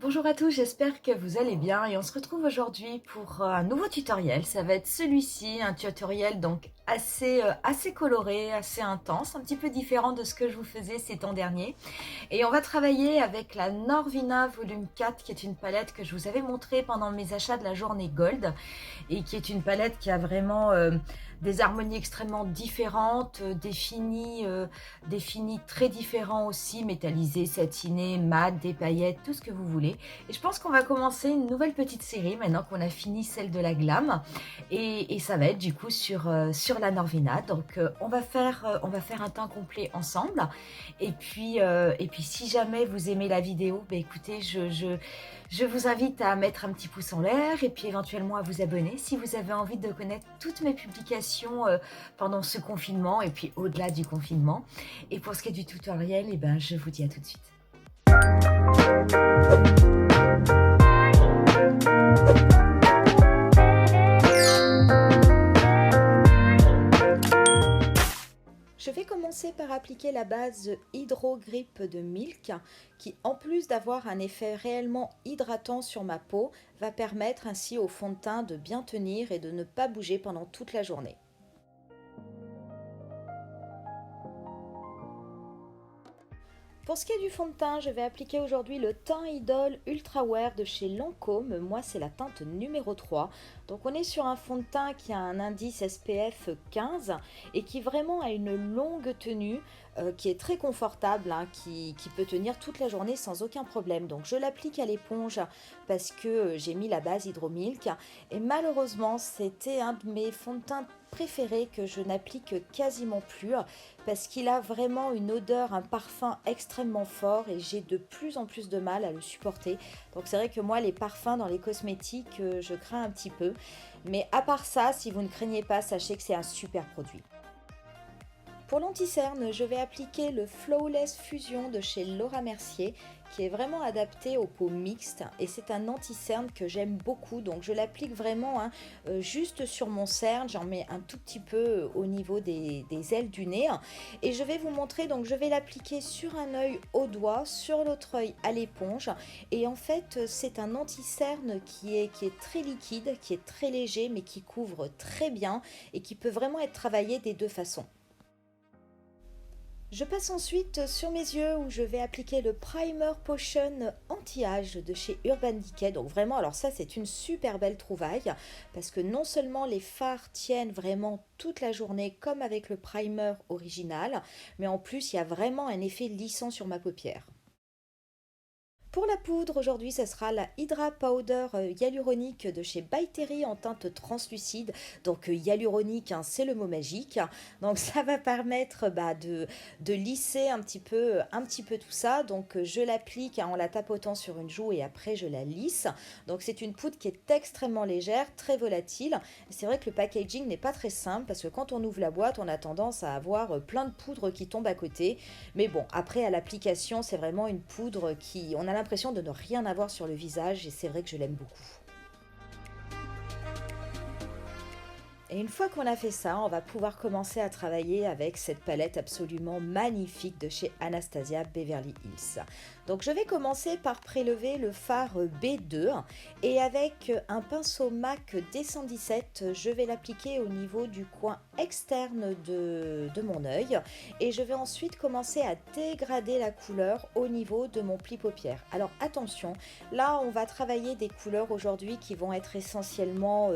Bonjour à tous, j'espère que vous allez bien et on se retrouve aujourd'hui pour un nouveau tutoriel. Ça va être celui-ci, un tutoriel donc assez coloré, assez intense, un petit peu différent de ce que je vous faisais ces temps derniers. Et on va travailler avec la Norvina Volume 4 qui est une palette que je vous avais montrée pendant mes achats de la journée Gold et qui est une palette qui a vraiment des harmonies extrêmement différentes, des finis très différents aussi, métallisés, satinés, mat, des paillettes, tout ce que vous voulez. Et je pense qu'on va commencer une nouvelle petite série maintenant qu'on a fini celle de la glam et ça va être du coup sur la Norvina. Donc on va faire un teint complet ensemble et puis si jamais vous aimez la vidéo, bah, écoutez, je vous invite à mettre un petit pouce en l'air et puis éventuellement à vous abonner si vous avez envie de connaître toutes mes publications pendant ce confinement et puis au-delà du confinement. Et pour ce qui est du tutoriel, eh ben, je vous dis à tout de suite. Je vais commencer par appliquer la base Hydro Grip de Milk qui, en plus d'avoir un effet réellement hydratant sur ma peau, va permettre ainsi au fond de teint de bien tenir et de ne pas bouger pendant toute la journée. Pour ce qui est du fond de teint, je vais appliquer aujourd'hui le teint Idol Ultra Wear de chez Lancôme. Moi, c'est la teinte numéro 3. Donc on est sur un fond de teint qui a un indice SPF 15 et qui vraiment a une longue tenue, qui est très confortable, hein, qui peut tenir toute la journée sans aucun problème. Donc je l'applique à l'éponge parce que j'ai mis la base Hydro Milk et malheureusement c'était un de mes fonds de teint préférés que je n'applique quasiment plus parce qu'il a vraiment une odeur, un parfum extrêmement fort et j'ai de plus en plus de mal à le supporter. Donc c'est vrai que moi les parfums dans les cosmétiques, je crains un petit peu. Mais à part ça, si vous ne craignez pas, sachez que c'est un super produit. Pour l'anti-cerne, je vais appliquer le Flawless Fusion de chez Laura Mercier qui est vraiment adapté aux peaux mixtes et c'est un anti-cerne que j'aime beaucoup, donc je l'applique vraiment juste sur mon cerne, j'en mets un tout petit peu au niveau des ailes du nez et je vais vous montrer, donc je vais l'appliquer sur un œil au doigt, sur l'autre œil à l'éponge et en fait c'est un anti-cerne qui est très liquide, qui est très léger mais qui couvre très bien et qui peut vraiment être travaillé des deux façons. Je passe ensuite sur mes yeux où je vais appliquer le Primer Potion anti-âge de chez Urban Decay. Donc vraiment, alors ça c'est une super belle trouvaille parce que non seulement les fards tiennent vraiment toute la journée comme avec le primer original, mais en plus il y a vraiment un effet lissant sur ma paupière. Pour la poudre, aujourd'hui, ce sera la Hydra Powder hyaluronique de chez By Terry en teinte translucide. Donc hyaluronique, hein, c'est le mot magique. Donc ça va permettre de lisser un petit peu tout ça. Donc je l'applique en la tapotant sur une joue et après je la lisse. Donc c'est une poudre qui est extrêmement légère, très volatile. C'est vrai que le packaging n'est pas très simple parce que quand on ouvre la boîte, on a tendance à avoir plein de poudre qui tombe à côté. Mais bon, après à l'application, c'est vraiment une poudre qui, on a l'impression de ne rien avoir sur le visage et c'est vrai que je l'aime beaucoup. Et une fois qu'on a fait ça, on va pouvoir commencer à travailler avec cette palette absolument magnifique de chez Anastasia Beverly Hills. Donc je vais commencer par prélever le fard B2 et avec un pinceau MAC D117, je vais l'appliquer au niveau du coin externe de mon œil et je vais ensuite commencer à dégrader la couleur au niveau de mon pli paupière. Alors attention, là on va travailler des couleurs aujourd'hui qui vont être essentiellement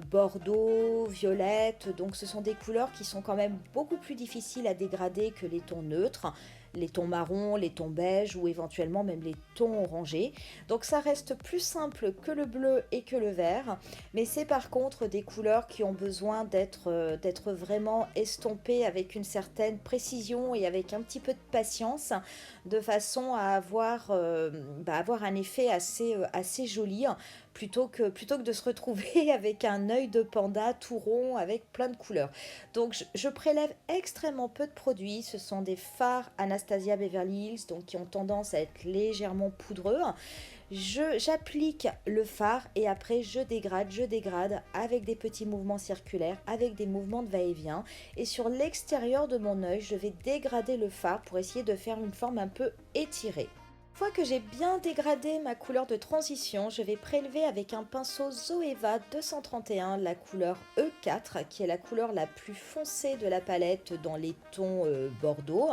bordeaux, violette, donc ce sont des couleurs qui sont quand même beaucoup plus difficiles à dégrader que les tons neutres, les tons marrons, les tons beige ou éventuellement même les tons orangés. Donc ça reste plus simple que le bleu et que le vert, mais c'est par contre des couleurs qui ont besoin d'être vraiment estompées avec une certaine précision et avec un petit peu de patience, de façon à avoir un effet assez joli, plutôt que de se retrouver avec un œil de panda tout rond avec plein de couleurs. Donc je prélève extrêmement peu de produits, ce sont des fards Anastasia Beverly Hills donc qui ont tendance à être légèrement poudreux. J'applique le fard et après je dégrade avec des petits mouvements circulaires, avec des mouvements de va-et-vient. Et sur l'extérieur de mon œil, je vais dégrader le fard pour essayer de faire une forme un peu étirée. Une fois que j'ai bien dégradé ma couleur de transition, je vais prélever avec un pinceau Zoeva 231 la couleur E4, qui est la couleur la plus foncée de la palette dans les tons bordeaux,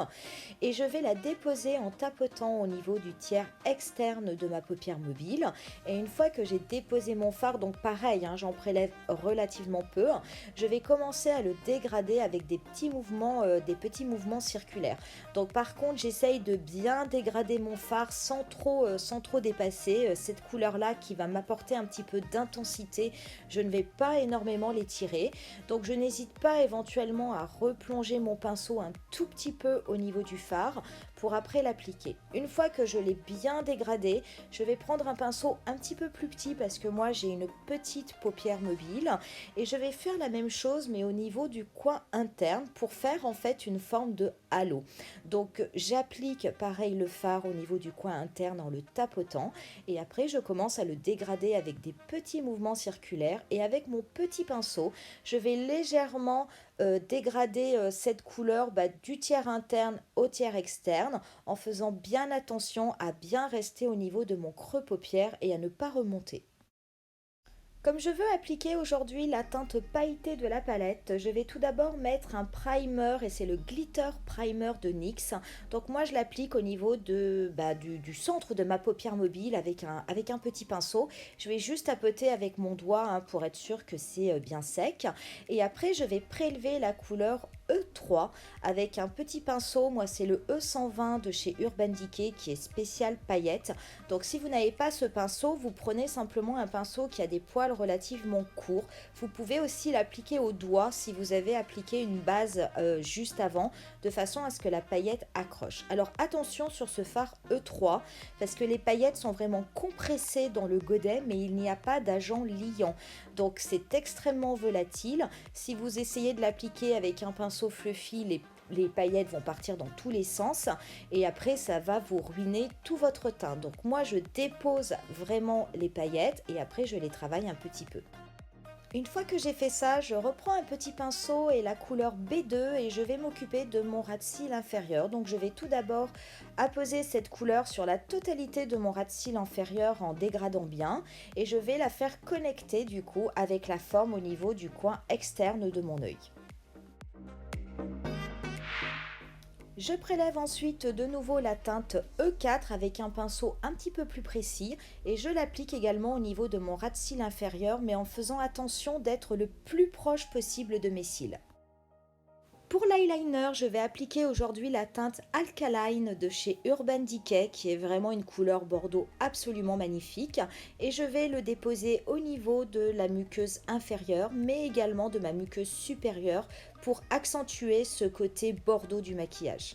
et je vais la déposer en tapotant au niveau du tiers externe de ma paupière mobile. Et une fois que j'ai déposé mon fard, donc pareil, hein, j'en prélève relativement peu, je vais commencer à le dégrader avec des petits mouvements circulaires. Donc par contre, j'essaye de bien dégrader mon fard sans trop dépasser cette couleur-là qui va m'apporter un petit peu d'intensité. Je ne vais pas énormément l'étirer. Donc je n'hésite pas éventuellement à replonger mon pinceau un tout petit peu au niveau du fard pour après l'appliquer. Une fois que je l'ai bien dégradé, je vais prendre un pinceau un petit peu plus petit parce que moi j'ai une petite paupière mobile et je vais faire la même chose mais au niveau du coin interne pour faire en fait une forme de halo. Donc j'applique pareil le fard au niveau du coin interne en le tapotant et après je commence à le dégrader avec des petits mouvements circulaires et avec mon petit pinceau, je vais légèrement dégrader cette couleur du tiers interne au tiers externe en faisant bien attention à bien rester au niveau de mon creux paupière et à ne pas remonter. Comme je veux appliquer aujourd'hui la teinte pailletée de la palette, je vais tout d'abord mettre un primer et c'est le Glitter Primer de NYX. Donc moi je l'applique au niveau du centre de ma paupière mobile avec un petit pinceau. Je vais juste tapoter avec mon doigt hein, pour être sûr que c'est bien sec. Et après je vais prélever la couleur E3 avec un petit pinceau. Moi c'est le E120 de chez Urban Decay qui est spécial paillettes. Donc si vous n'avez pas ce pinceau, vous prenez simplement un pinceau qui a des poils relativement courts. Vous pouvez aussi l'appliquer au doigt si vous avez appliqué une base juste avant, de façon à ce que la paillette accroche. Alors attention sur ce fard E3, parce que les paillettes sont vraiment compressées dans le godet, mais il n'y a pas d'agent liant. Donc c'est extrêmement volatile. Si vous essayez de l'appliquer avec un pinceau fluffy, les paillettes vont partir dans tous les sens et après ça va vous ruiner tout votre teint. Donc moi je dépose vraiment les paillettes et après je les travaille un petit peu. Une fois que j'ai fait ça, je reprends un petit pinceau et la couleur B2 et je vais m'occuper de mon ras de cils inférieur. Donc je vais tout d'abord apposer cette couleur sur la totalité de mon ras de cils inférieur en dégradant bien et je vais la faire connecter du coup avec la forme au niveau du coin externe de mon œil. Je prélève ensuite de nouveau la teinte E4 avec un pinceau un petit peu plus précis et je l'applique également au niveau de mon ras de cils inférieur mais en faisant attention d'être le plus proche possible de mes cils. Pour l'eyeliner, je vais appliquer aujourd'hui la teinte Alkaline de chez Urban Decay qui est vraiment une couleur bordeaux absolument magnifique et je vais le déposer au niveau de la muqueuse inférieure mais également de ma muqueuse supérieure pour accentuer ce côté bordeaux du maquillage.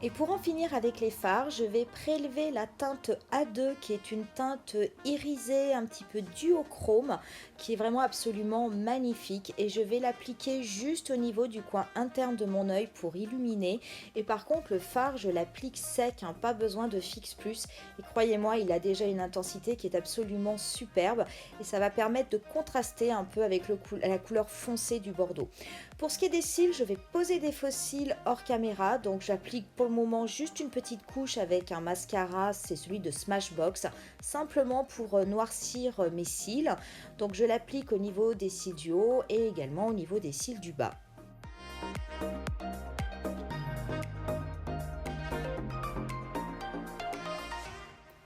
Et pour en finir avec les fards, je vais prélever la teinte A2 qui est une teinte irisée, un petit peu duochrome, qui est vraiment absolument magnifique. Et je vais l'appliquer juste au niveau du coin interne de mon œil pour illuminer. Et par contre, le fard, je l'applique sec, hein, pas besoin de fixe plus. Et croyez-moi, il a déjà une intensité qui est absolument superbe. Et ça va permettre de contraster un peu avec la couleur foncée du bordeaux. Pour ce qui est des cils, je vais poser des faux cils hors caméra. Donc j'applique pour le moment juste une petite couche avec un mascara, c'est celui de Smashbox, simplement pour noircir mes cils. Donc je l'applique au niveau des cils du haut et également au niveau des cils du bas.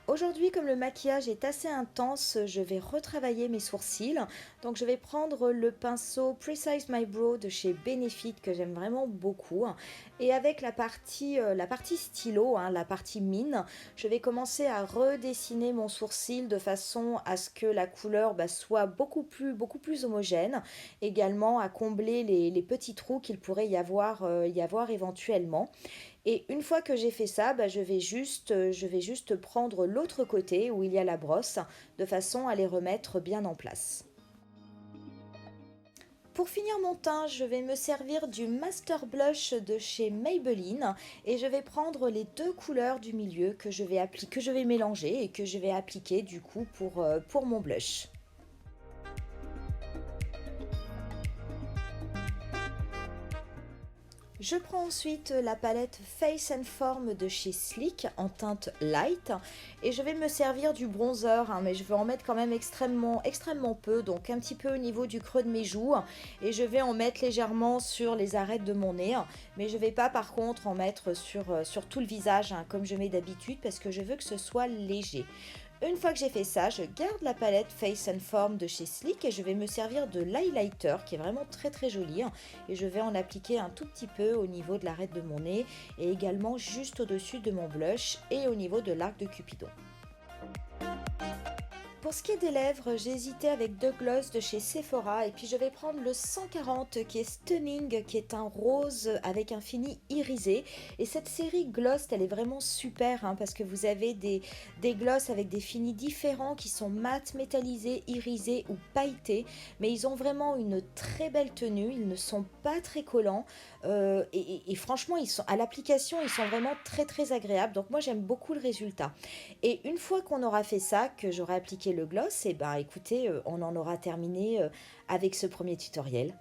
Aujourd'hui, comme le maquillage est assez intense, je vais retravailler mes sourcils. Donc je vais prendre le pinceau Precise My Brow de chez Benefit que j'aime vraiment beaucoup. Et avec la partie stylo, hein, la partie mine, je vais commencer à redessiner mon sourcil de façon à ce que la couleur soit beaucoup plus homogène. Également à combler les petits trous qu'il pourrait y avoir éventuellement. Et une fois que j'ai fait ça, je vais juste prendre l'autre côté où il y a la brosse de façon à les remettre bien en place. Pour finir mon teint, je vais me servir du Master Blush de chez Maybelline et je vais prendre les deux couleurs du milieu que je vais mélanger et que je vais appliquer du coup pour mon blush. Je prends ensuite la palette Face and Form de chez Sleek en teinte light et je vais me servir du bronzer, hein, mais je vais en mettre quand même extrêmement peu, donc un petit peu au niveau du creux de mes joues et je vais en mettre légèrement sur les arêtes de mon nez, mais je ne vais pas par contre en mettre sur tout le visage, hein, comme je mets d'habitude parce que je veux que ce soit léger. Une fois que j'ai fait ça, je garde la palette Face and Form de chez Sleek et je vais me servir de l'highlighter qui est vraiment très joli, hein, et je vais en appliquer un tout petit peu au niveau de l'arête de mon nez et également juste au-dessus de mon blush et au niveau de l'arc de Cupidon. Pour ce qui est des lèvres, j'ai hésité avec deux gloss de chez Sephora et puis je vais prendre le 140 qui est Stunning, qui est un rose avec un fini irisé. Et cette série gloss, elle est vraiment super, hein, parce que vous avez des gloss avec des finis différents qui sont mat, métallisés, irisés ou pailletés. Mais ils ont vraiment une très belle tenue, ils ne sont pas très collants et franchement, à l'application, ils sont vraiment très agréables. Donc moi, j'aime beaucoup le résultat. Et une fois qu'on aura fait ça, que j'aurai appliqué le gloss, et ben écoutez, on en aura terminé avec ce premier tutoriel.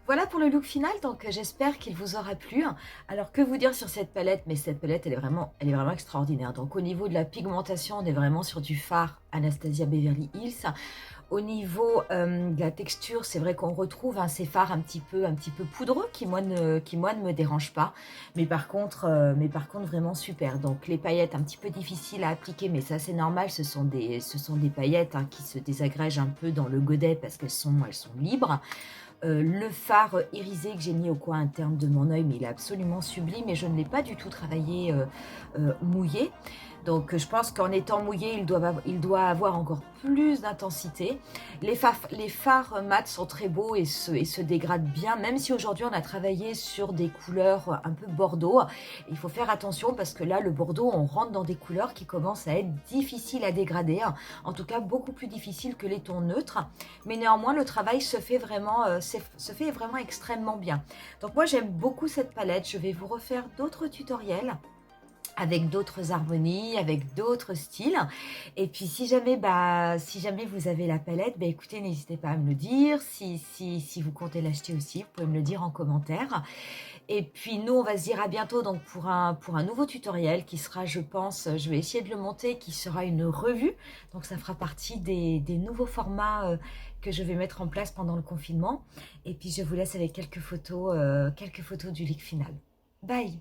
Voilà pour le look final, donc j'espère qu'il vous aura plu. Alors que vous dire sur cette palette? Mais cette palette, elle est vraiment extraordinaire. Donc au niveau de la pigmentation, on est vraiment sur du fard Anastasia Beverly Hills. Au niveau de la texture, c'est vrai qu'on retrouve ces fards un petit peu poudreux qui moi ne me dérangent pas. Mais par contre vraiment super. Donc les paillettes un petit peu difficiles à appliquer, mais ça c'est normal. Ce sont des paillettes, hein, qui se désagrègent un peu dans le godet parce qu'elles sont libres. Le fard irisé que j'ai mis au coin interne de mon œil, mais il est absolument sublime et je ne l'ai pas du tout travaillé mouillé. Donc je pense qu'en étant mouillé, il doit avoir encore plus d'intensité. Les fards mat sont très beaux et se dégradent bien, même si aujourd'hui on a travaillé sur des couleurs un peu bordeaux. Il faut faire attention parce que là, le bordeaux, on rentre dans des couleurs qui commencent à être difficiles à dégrader. En tout cas, beaucoup plus difficiles que les tons neutres. Mais néanmoins, le travail se fait vraiment extrêmement bien. Donc moi, j'aime beaucoup cette palette. Je vais vous refaire d'autres tutoriels avec d'autres harmonies, avec d'autres styles. Et puis si jamais vous avez la palette, écoutez, n'hésitez pas à me le dire. Si vous comptez l'acheter aussi, vous pouvez me le dire en commentaire. Et puis nous, on va se dire à bientôt donc pour un nouveau tutoriel qui sera, je pense, je vais essayer de le monter, qui sera une revue. Donc ça fera partie des nouveaux formats que je vais mettre en place pendant le confinement. Et puis je vous laisse avec quelques photos du look final. Bye!